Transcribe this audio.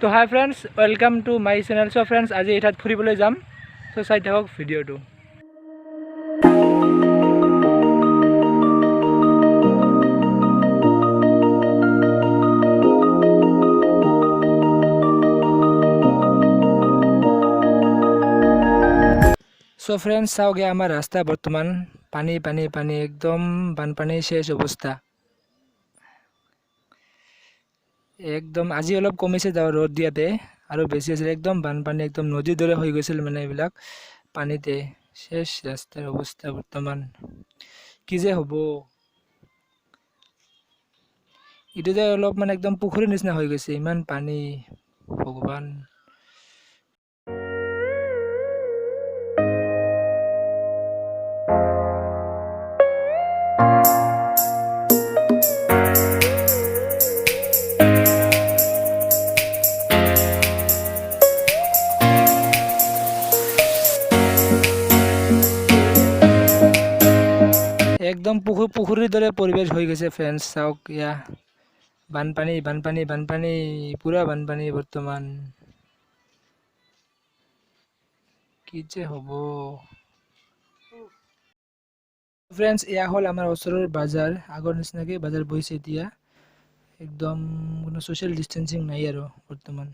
তো high friends, welcome to my channel. চ' friends, আজি এঠাইত ফুৰিবলৈ যাম। চ' চাই থাকক ভিডিঅ'টো। চ' ফ্ৰেণ্ডছ, চাওগে আমাৰ ৰাস্তা বৰ্তমান পানী পানী পানী, একদম বানপানী শেষ অৱস্থা। একদম আজি অলপ কমিছে ৰ'দ দিয়াতে, আৰু বেছি আছিল একদম বানপানী, একদম নদীৰ দৰে হৈ গৈছিল মানে এইবিলাক পানীতে। শেষ ৰাস্তাৰ অৱস্থা বৰ্তমান, কি যে হ'ব। এইটো যে অলপ মানে একদম পুখুৰীৰ নিচিনা হৈ গৈছে, ইমান পানী, ভগৱান। একদম পুখুৰীৰ দৰে পৰিৱেশ হৈ গৈছে ফ্ৰেণ্ডছ, চাওক এয়া বানপানী বানপানী বানপানী, পুৰা বানপানী বৰ্তমান। কি যে হ'ব ফ্ৰেণ্ডছ। এয়া হ'ল আমাৰ ওচৰৰ বাজাৰ, আগৰ নিচিনাকৈ বাজাৰ বহিছে এতিয়া। একদম কোনো ছ'চিয়েল ডিষ্টেঞ্চিং নাই আৰু বৰ্তমান।